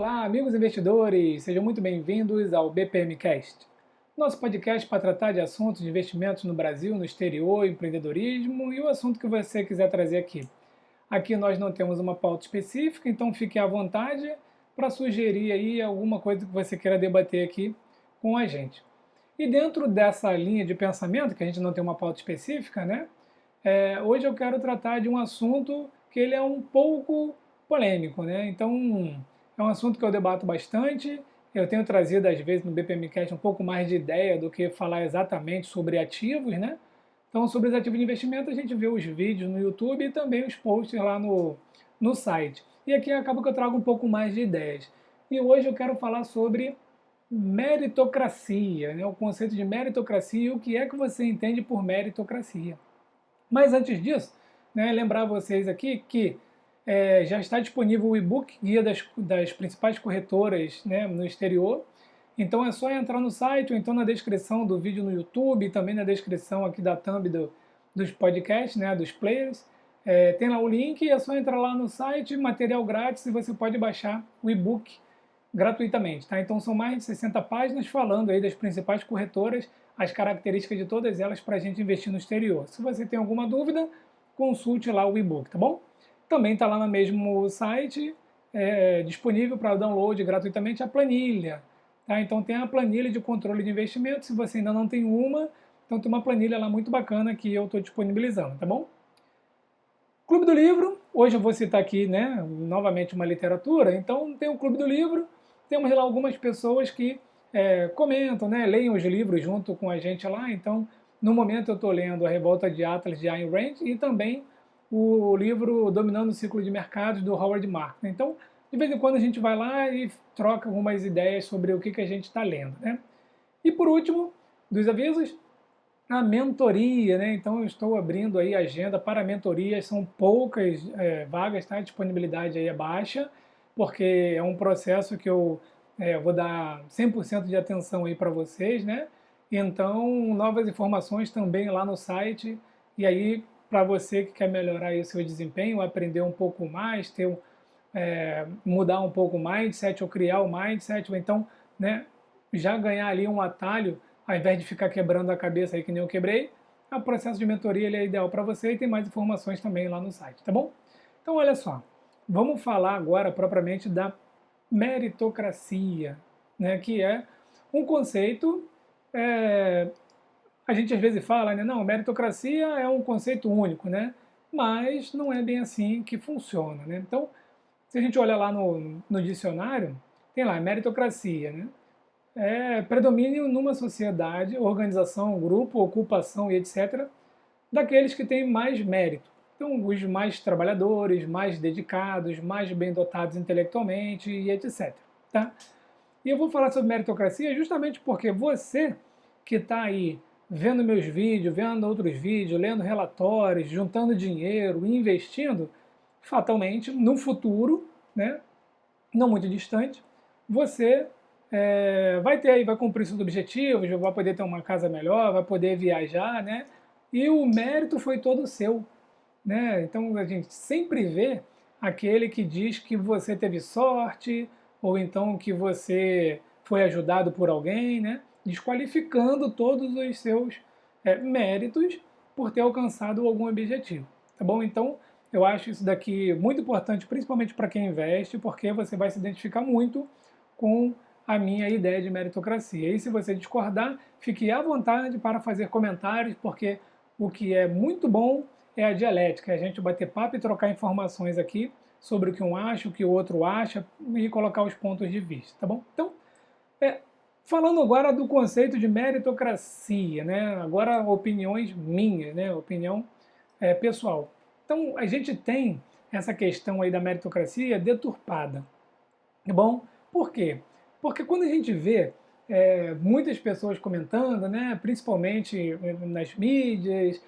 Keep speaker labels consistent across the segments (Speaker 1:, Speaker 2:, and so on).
Speaker 1: Olá, amigos investidores! Sejam muito bem-vindos ao BPMcast, nosso podcast para tratar de assuntos de investimentos no Brasil, no exterior, empreendedorismo e o assunto que você quiser trazer aqui. Aqui nós não temos uma pauta específica, então fique à vontade para sugerir aí alguma coisa que você queira debater aqui com a gente. E dentro dessa linha de pensamento, que a gente não tem uma pauta específica, né? Hoje eu quero tratar de um assunto que ele é um pouco polêmico, né? Então, é um assunto que eu debato bastante. Eu tenho trazido, às vezes, no BPMcast um pouco mais de ideia do que falar exatamente sobre ativos, né? Então, sobre os ativos de investimento, a gente vê os vídeos no YouTube e também os posts lá no site. E aqui acaba que eu trago um pouco mais de ideias. E hoje eu quero falar sobre meritocracia, né? O conceito de meritocracia e o que é que você entende por meritocracia. Mas antes disso, né, lembrar vocês aqui que já está disponível o e-book Guia das principais corretoras, né, no exterior. Então é só entrar no site ou então na descrição do vídeo no YouTube, também na descrição aqui da thumb dos podcasts, né, dos players. Tem lá o link, é só entrar lá no site, material grátis, e você pode baixar o e-book gratuitamente. Tá? Então são mais de 60 páginas falando aí das principais corretoras, as características de todas elas para a gente investir no exterior. Se você tem alguma dúvida, consulte lá o e-book, tá bom? Também está lá no mesmo site, disponível para download gratuitamente a planilha. Tá? Então tem a planilha de controle de investimento, se você ainda não tem uma, então tem uma planilha lá muito bacana que eu estou disponibilizando, tá bom? Clube do Livro, hoje eu vou citar aqui, né, novamente uma literatura, então tem o Clube do Livro, temos lá algumas pessoas que comentam, né, leem os livros junto com a gente lá, então no momento eu estou lendo A Revolta de Atlas de Ayn Rand e também o livro Dominando o Ciclo de Mercados do Howard Marks. Então, de vez em quando a gente vai lá e troca algumas ideias sobre o que a gente está lendo, né? E por último, dos avisos, a mentoria, né? Então eu estou abrindo aí a agenda para mentorias, são poucas vagas, tá? A disponibilidade aí é baixa, porque é um processo que eu vou dar 100% de atenção aí para vocês, né? Então, novas informações também lá no site, e aí para você que quer melhorar aí o seu desempenho, aprender um pouco mais, mudar um pouco o mindset, ou criar o mindset, ou então, né, já ganhar ali um atalho, ao invés de ficar quebrando a cabeça aí que nem eu quebrei, o processo de mentoria ele é ideal para você e tem mais informações também lá no site, tá bom? Então, olha só, vamos falar agora propriamente da meritocracia, né, que é um conceito, a gente às vezes fala, né, não, meritocracia é um conceito único, né, mas não é bem assim que funciona, né? Então, se a gente olhar lá no dicionário, tem lá meritocracia, né? Predomínio numa sociedade, organização, grupo, ocupação e etc., daqueles que têm mais mérito. Então, os mais trabalhadores, mais dedicados, mais bem dotados intelectualmente e etc. Tá? E eu vou falar sobre meritocracia justamente porque você que está aí vendo meus vídeos, vendo outros vídeos, lendo relatórios, juntando dinheiro, investindo, fatalmente, no futuro, né, não muito distante, você vai ter aí, vai cumprir seus objetivos, vai poder ter uma casa melhor, vai poder viajar, né? E o mérito foi todo seu, né? Então a gente sempre vê aquele que diz que você teve sorte ou então que você foi ajudado por alguém, né? Desqualificando todos os seus méritos por ter alcançado algum objetivo, tá bom? Então eu acho isso daqui muito importante, principalmente para quem investe, porque você vai se identificar muito com a minha ideia de meritocracia. E se você discordar, fique à vontade para fazer comentários, porque o que é muito bom é a dialética, é a gente bater papo e trocar informações aqui sobre o que um acha, o que o outro acha e colocar os pontos de vista, tá bom? Então, falando agora do conceito de meritocracia, né? Agora opiniões minhas, né? Opinião pessoal. Então, a gente tem essa questão aí da meritocracia deturpada, tá bom? Por quê? Porque quando a gente vê muitas pessoas comentando, né, principalmente nas mídias,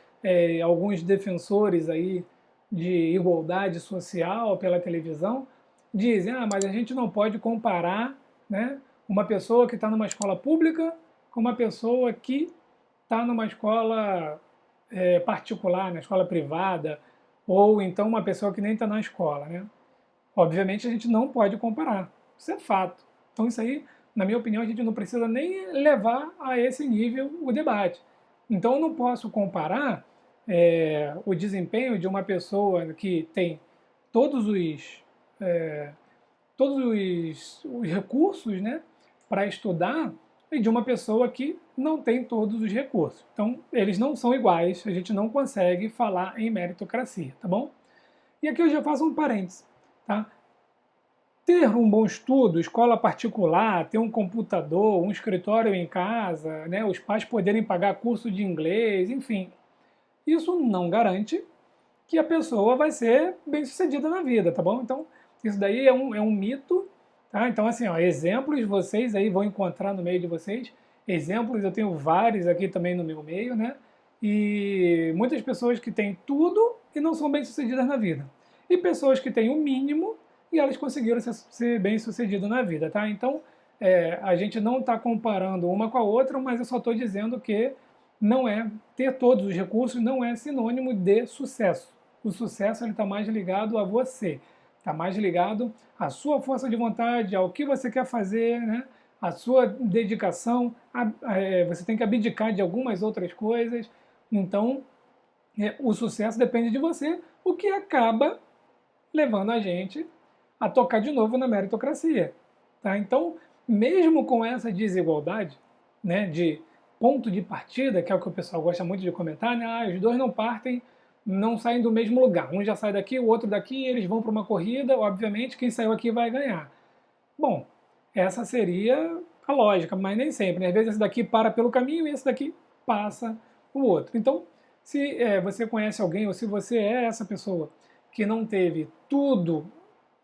Speaker 1: alguns defensores aí de igualdade social pela televisão, dizem, mas a gente não pode comparar, né, uma pessoa que está numa escola pública com uma pessoa que está numa escola particular, na escola privada, ou então uma pessoa que nem está na escola, né? Obviamente a gente não pode comparar. Isso é fato. Então isso aí, na minha opinião, a gente não precisa nem levar a esse nível o debate. Então eu não posso comparar o desempenho de uma pessoa que tem todos é, os recursos, né, para estudar e de uma pessoa que não tem todos os recursos. Então, eles não são iguais, a gente não consegue falar em meritocracia, tá bom? E aqui eu já faço um parênteses, tá? Ter um bom estudo, escola particular, ter um computador, um escritório em casa, né, os pais poderem pagar curso de inglês, enfim, isso não garante que a pessoa vai ser bem-sucedida na vida, tá bom? Então, isso daí é um mito, tá? Então, assim, ó, exemplos vocês aí vão encontrar no meio de vocês. Exemplos eu tenho vários aqui também no meu meio, né? E muitas pessoas que têm tudo e não são bem-sucedidas na vida. E pessoas que têm o mínimo e elas conseguiram ser bem-sucedidas na vida, tá? Então, a gente não está comparando uma com a outra, mas eu só estou dizendo que não é ter todos os recursos não é sinônimo de sucesso. O sucesso está mais ligado a você, está mais ligado à sua força de vontade, ao que você quer fazer, né? A sua dedicação. Você tem que abdicar de algumas outras coisas. Então, o sucesso depende de você, o que acaba levando a gente a tocar de novo na meritocracia. Tá? Então, mesmo com essa desigualdade, né, de ponto de partida, que é o que o pessoal gosta muito de comentar, né? Os dois não partem, não saem do mesmo lugar. Um já sai daqui, o outro daqui, eles vão para uma corrida, obviamente quem saiu aqui vai ganhar. Bom, essa seria a lógica, mas nem sempre. Né? Às vezes esse daqui para pelo caminho e esse daqui passa o outro. Então, se você conhece alguém ou se você é essa pessoa que não teve tudo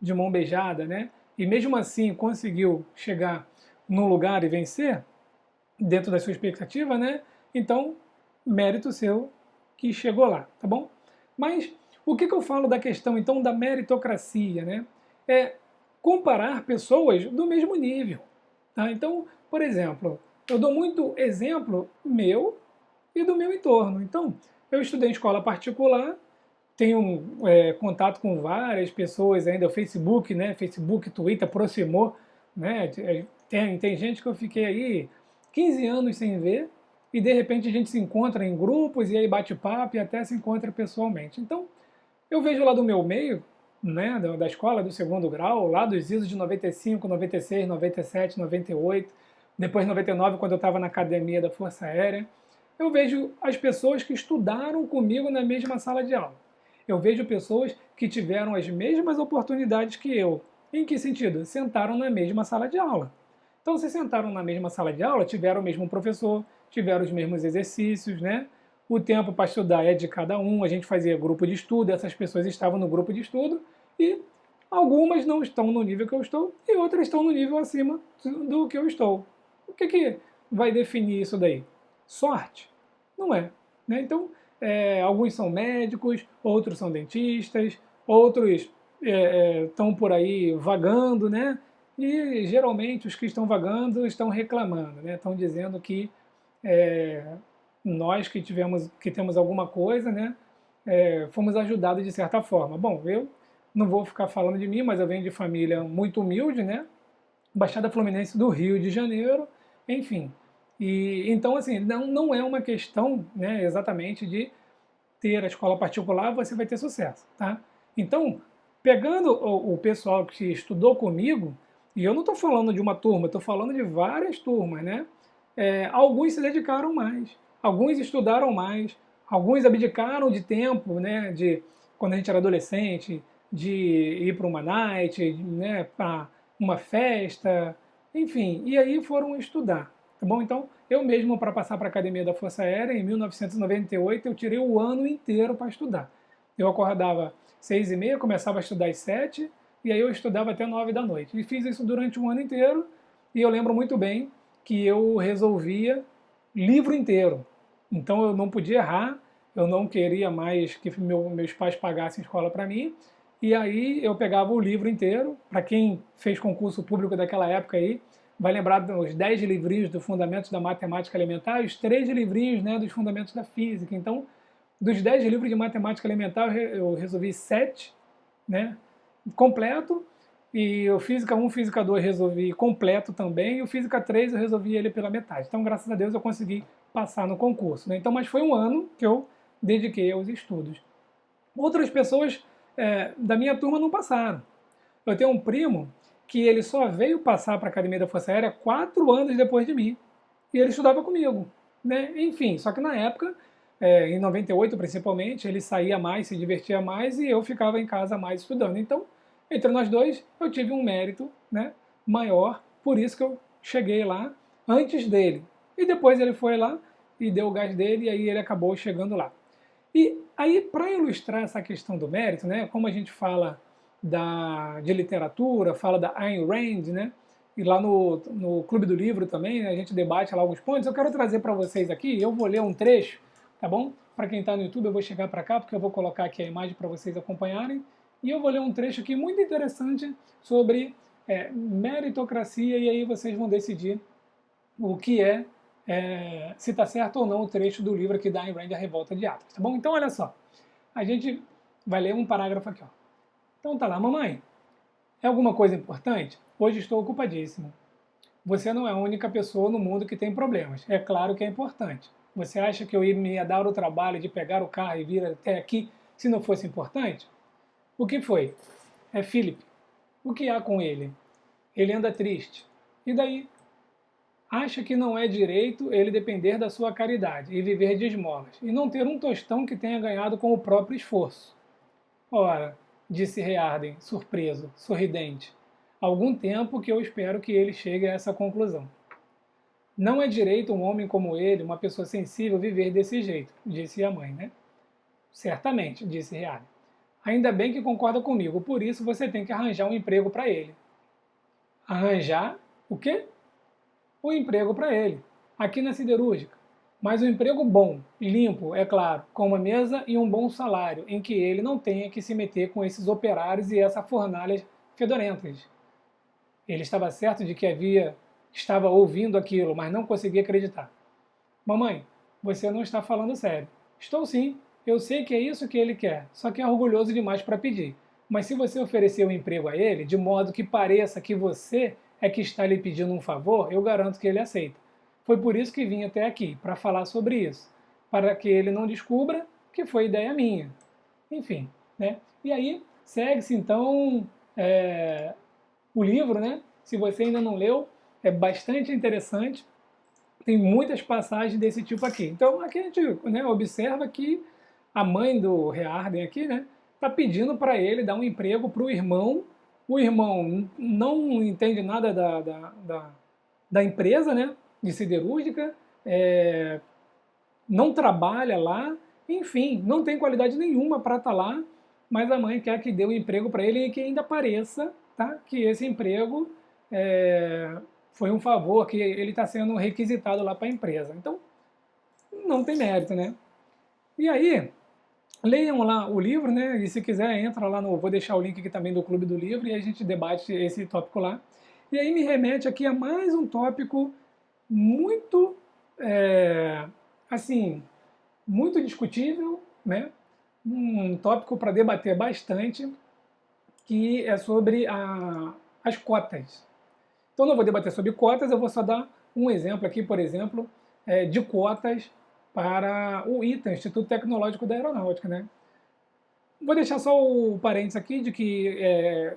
Speaker 1: de mão beijada, né? E mesmo assim conseguiu chegar num lugar e vencer, dentro da sua expectativa, né? Então, mérito seu que chegou lá, tá bom? Mas o que eu falo da questão, então, da meritocracia, né? É comparar pessoas do mesmo nível, tá? Então, por exemplo, eu dou muito exemplo meu e do meu entorno. Então, eu estudei em escola particular, tenho contato com várias pessoas ainda, o Facebook, né? Facebook, Twitter aproximou, né? Tem gente que eu fiquei aí 15 anos sem ver, e de repente a gente se encontra em grupos e aí bate papo e até se encontra pessoalmente. Então, eu vejo lá do meu meio, né, da escola do segundo grau, lá dos ISOs de 95, 96, 97, 98, depois 99, quando eu estava na academia da Força Aérea, eu vejo as pessoas que estudaram comigo na mesma sala de aula. Eu vejo pessoas que tiveram as mesmas oportunidades que eu. Em que sentido? Sentaram na mesma sala de aula. Então, se sentaram na mesma sala de aula, tiveram o mesmo professor, tiveram os mesmos exercícios, né? O tempo para estudar é de cada um, a gente fazia grupo de estudo, essas pessoas estavam no grupo de estudo e algumas não estão no nível que eu estou e outras estão no nível acima do que eu estou. O que vai definir isso daí? Sorte? Não é. Né? Então, alguns são médicos, outros são dentistas, outros estão por aí vagando, né? E geralmente os que estão vagando estão reclamando, né? Estão dizendo que nós que temos alguma coisa, né? Fomos ajudados de certa forma. Bom, eu não vou ficar falando de mim, mas eu venho de família muito humilde, né? Baixada Fluminense do Rio de Janeiro, enfim. E então assim, não é uma questão, né, exatamente de ter a escola particular, você vai ter sucesso, tá? Então, pegando o pessoal que estudou comigo, e eu não estou falando de uma turma, estou falando de várias turmas, né? Alguns se dedicaram mais, alguns estudaram mais, alguns abdicaram de tempo, né? De quando a gente era adolescente, de ir para uma night, né? Para uma festa, enfim, e aí foram estudar, tá bom? Então, eu mesmo, para passar para a Academia da Força Aérea, em 1998, eu tirei o ano inteiro para estudar. Eu acordava 6h30, começava a estudar às 7h, e aí eu estudava até 9h da noite. E fiz isso durante um ano inteiro, e eu lembro muito bem que eu resolvia livro inteiro. Então eu não podia errar, eu não queria mais que meus pais pagassem escola para mim, e aí eu pegava o livro inteiro. Para quem fez concurso público daquela época aí, vai lembrar dos 10 livrinhos do Fundamentos da Matemática Elementar e os 3 livrinhos, né, dos Fundamentos da Física. Então, dos 10 livros de Matemática Elementar, eu resolvi 7, né, completo, E o Física 1, Física 2 resolvi completo também, e o Física 3 eu resolvi ele pela metade. Então, graças a Deus, eu consegui passar no concurso, né? Então, mas foi um ano que eu dediquei aos estudos. Outras pessoas da minha turma não passaram. Eu tenho um primo que ele só veio passar para a Academia da Força Aérea 4 anos depois de mim. E ele estudava comigo, né? Enfim, só que na época, em 98 principalmente, ele saía mais, se divertia mais e eu ficava em casa mais estudando. Então, entre nós dois, eu tive um mérito, né, maior, por isso que eu cheguei lá antes dele. E depois ele foi lá e deu o gás dele e aí ele acabou chegando lá. E aí, para ilustrar essa questão do mérito, né, como a gente fala de literatura, fala da Ayn Rand, né, e lá no Clube do Livro também, né, a gente debate lá alguns pontos, eu quero trazer para vocês aqui, eu vou ler um trecho, tá bom? Para quem está no YouTube, eu vou chegar para cá, porque eu vou colocar aqui a imagem para vocês acompanharem, e eu vou ler um trecho aqui muito interessante sobre meritocracia, e aí vocês vão decidir o que se está certo ou não o trecho do livro aqui da Ayn Rand, A Revolta de Atlas, tá bom? Então, olha só, a gente vai ler um parágrafo aqui, ó. Então tá lá, mamãe, é alguma coisa importante? Hoje estou ocupadíssimo. Você não é a única pessoa no mundo que tem problemas. É claro que é importante. Você acha que eu ia dar o trabalho de pegar o carro e vir até aqui se não fosse importante? O que foi? É Philip. O que há com ele? Ele anda triste. E daí? Acha que não é direito ele depender da sua caridade e viver de esmolas, e não ter um tostão que tenha ganhado com o próprio esforço. Ora, disse Rearden, surpreso, sorridente, há algum tempo que eu espero que ele chegue a essa conclusão. Não é direito um homem como ele, uma pessoa sensível, viver desse jeito, disse a mãe, né? Certamente, disse Rearden. Ainda bem que concorda comigo, por isso você tem que arranjar um emprego para ele. Arranjar o quê? Um emprego para ele, aqui na siderúrgica. Mas um emprego bom, limpo, é claro, com uma mesa e um bom salário, em que ele não tenha que se meter com esses operários e essa fornalhas fedorentas. Ele estava certo de que estava ouvindo aquilo, mas não conseguia acreditar. Mamãe, você não está falando sério. Estou sim, eu sei que é isso que ele quer, só que é orgulhoso demais para pedir. Mas se você oferecer um emprego a ele, de modo que pareça que você é que está lhe pedindo um favor, eu garanto que ele aceita. Foi por isso que vim até aqui, para falar sobre isso, para que ele não descubra que foi ideia minha. Enfim, né? E aí segue-se então o livro, né? Se você ainda não leu, é bastante interessante. Tem muitas passagens desse tipo aqui. Então aqui a gente, né, observa que a mãe do Rearden aqui, né, está pedindo para ele dar um emprego para o irmão. O irmão não entende nada da empresa, né, de siderúrgica, não trabalha lá, enfim, não tem qualidade nenhuma para estar lá, mas a mãe quer que dê um emprego para ele e que ainda pareça, tá, que esse emprego foi um favor, que ele está sendo requisitado lá para a empresa. Então, não tem mérito, né? E aí, leiam lá o livro, né? E se quiser, entra lá no. Vou deixar o link aqui também do Clube do Livro e a gente debate esse tópico lá. E aí me remete aqui a mais um tópico muito, assim, muito discutível, né? Um tópico para debater bastante, que é sobre as cotas. Então não vou debater sobre cotas, eu vou só dar um exemplo aqui, por exemplo, de cotas para o ITA, Instituto Tecnológico da Aeronáutica, né? Vou deixar só o parênteses aqui de que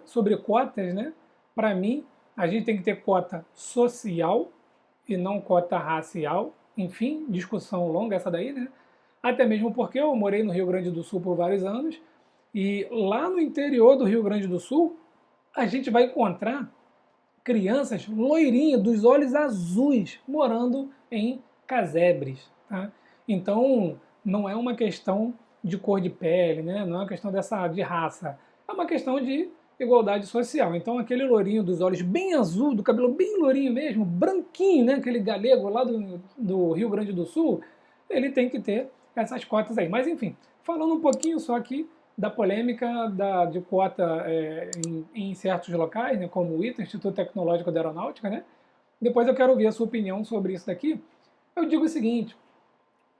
Speaker 1: sobre cotas, né? Para mim, a gente tem que ter cota social e não cota racial. Enfim, discussão longa essa daí, né? Até mesmo porque eu morei no Rio Grande do Sul por vários anos e lá no interior do Rio Grande do Sul a gente vai encontrar crianças loirinhas, dos olhos azuis, morando em casebres. Tá? Então, não é uma questão de cor de pele, né? Não é uma questão de raça. É uma questão de igualdade social. Então, aquele lourinho dos olhos bem azul, do cabelo bem lourinho mesmo, branquinho, né? Aquele galego lá do Rio Grande do Sul, ele tem que ter essas cotas aí. Mas, enfim, falando um pouquinho só aqui da polêmica de cota em certos locais, né, como o ITA, Instituto Tecnológico da Aeronáutica, né? Depois eu quero ouvir a sua opinião sobre isso daqui. Eu digo o seguinte,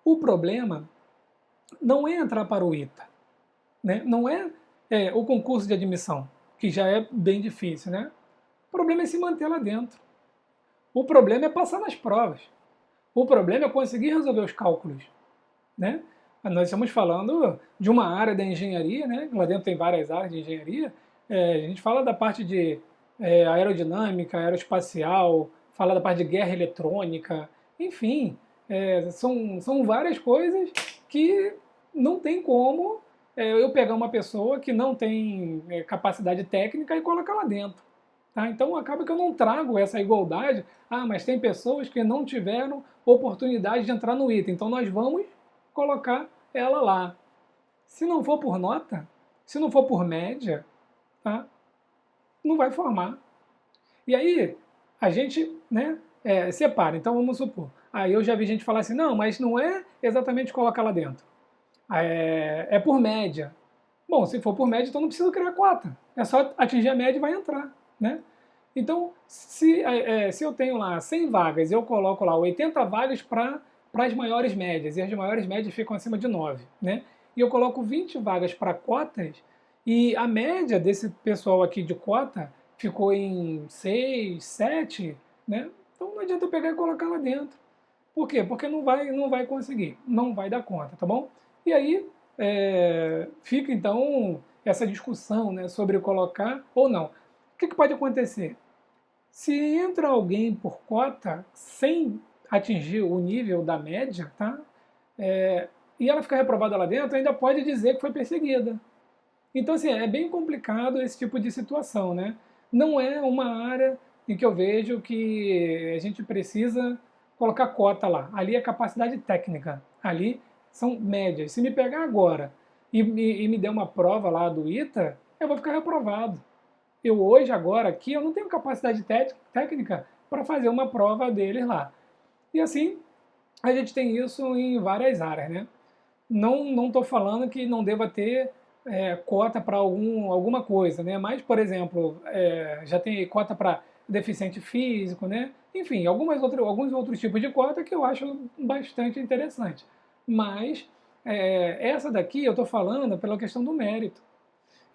Speaker 1: o problema não é entrar para o ITA, né? Não é o concurso de admissão que já é bem difícil, né? O problema é se manter lá dentro. O problema é passar nas provas. O problema é conseguir resolver os cálculos, né? Nós estamos falando de uma área da engenharia, né? Lá dentro tem várias áreas de engenharia. A gente fala da parte de aerodinâmica, aeroespacial, fala da parte de guerra eletrônica, enfim, são várias coisas que não tem como eu pegar uma pessoa que não tem capacidade técnica e colocar lá dentro. Tá? Então acaba que eu não trago essa igualdade. Ah, mas tem pessoas que não tiveram oportunidade de entrar no item, então nós vamos colocar ela lá. Se não for por nota, se não for por média, tá? Não vai formar. E aí a gente, né, separa. Então vamos supor. Aí eu já vi gente falar assim, não, mas não é exatamente colocar lá dentro. É por média. Bom, se for por média, então não precisa criar cota. É só atingir a média e vai entrar, né? Então, se eu tenho lá 100 vagas, eu coloco lá 80 vagas para as maiores médias, e as maiores médias ficam acima de 9, né? E eu coloco 20 vagas para cotas, e a média desse pessoal aqui de cota ficou em 6, 7, né? Então não adianta eu pegar e colocar lá dentro. Por quê? Porque não vai conseguir, não vai dar conta, tá bom? E aí fica então essa discussão, né, sobre colocar ou não. O que pode acontecer? Se entra alguém por cota sem atingir o nível da média, tá? E ela ficar reprovada lá dentro, ainda pode dizer que foi perseguida. Então, assim, é bem complicado esse tipo de situação, né? Não é uma área em que eu vejo que a gente precisa colocar cota lá. Ali é capacidade técnica. Ali são médias. Se me pegar agora e me der uma prova lá do ITA, eu vou ficar reprovado. Eu hoje, agora, aqui, eu não tenho capacidade técnica para fazer uma prova deles lá. E assim, a gente tem isso em várias áreas, né? Não estou falando que não deva ter cota para alguma coisa, né? Mas, por exemplo, já tem cota para deficiente físico, né? Enfim, alguns outros tipos de cota que eu acho bastante interessante. Mas essa daqui eu estou falando pela questão do mérito.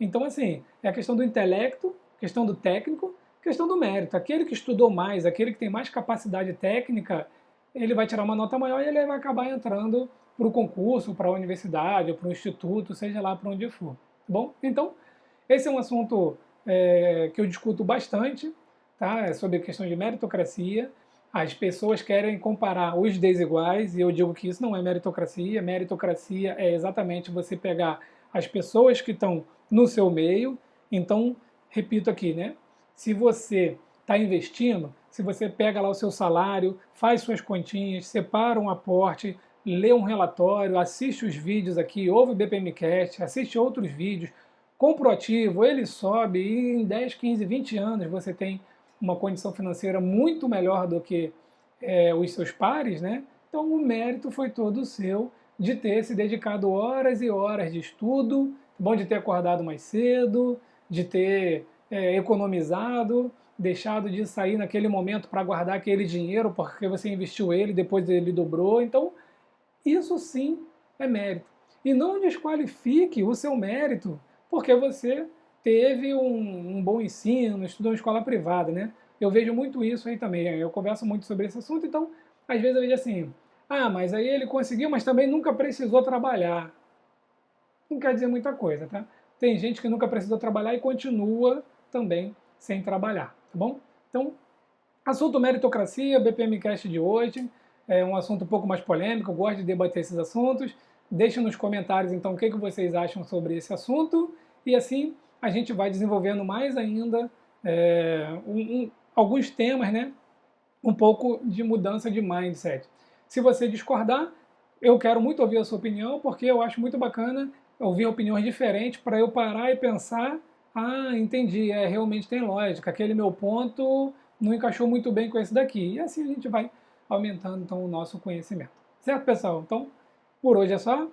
Speaker 1: Então, assim, é a questão do intelecto, questão do técnico, questão do mérito. Aquele que estudou mais, aquele que tem mais capacidade técnica, ele vai tirar uma nota maior e ele vai acabar entrando para o concurso, para a universidade, para o instituto, seja lá para onde for. Tá bom? Então, esse é um assunto que eu discuto bastante, tá? É sobre a questão de meritocracia. As pessoas querem comparar os desiguais e eu digo que isso não é meritocracia. Meritocracia é exatamente você pegar as pessoas que estão no seu meio. Então, repito aqui, né? Se você está investindo, se você pega lá o seu salário, faz suas continhas, separa um aporte, lê um relatório, assiste os vídeos aqui, ouve o BPMcast, assiste outros vídeos, compra o ativo, ele sobe e em 10, 15, 20 anos você tem uma condição financeira muito melhor do que os seus pares, né? Então o mérito foi todo seu de ter se dedicado horas e horas de estudo, bom de ter acordado mais cedo, de ter economizado, deixado de sair naquele momento para guardar aquele dinheiro porque você investiu ele, depois ele dobrou. Então, isso sim é mérito. E não desqualifique o seu mérito porque você teve um bom ensino, estudou em escola privada, né? Eu vejo muito isso aí também. Eu converso muito sobre esse assunto, então, às vezes eu vejo assim, mas aí ele conseguiu, mas também nunca precisou trabalhar. Não quer dizer muita coisa, tá? Tem gente que nunca precisou trabalhar e continua também sem trabalhar, tá bom? Então, assunto meritocracia, BPMcast de hoje, é um assunto um pouco mais polêmico, eu gosto de debater esses assuntos. Deixem nos comentários, então, o que vocês acham sobre esse assunto, e assim a gente vai desenvolvendo mais ainda alguns temas, né? Um pouco de mudança de mindset. Se você discordar, eu quero muito ouvir a sua opinião, porque eu acho muito bacana ouvir opiniões diferentes para eu parar e pensar, entendi, realmente tem lógica, aquele meu ponto não encaixou muito bem com esse daqui. E assim a gente vai aumentando então o nosso conhecimento. Certo, pessoal? Então, por hoje é só.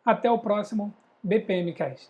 Speaker 1: Até o próximo BPMcast.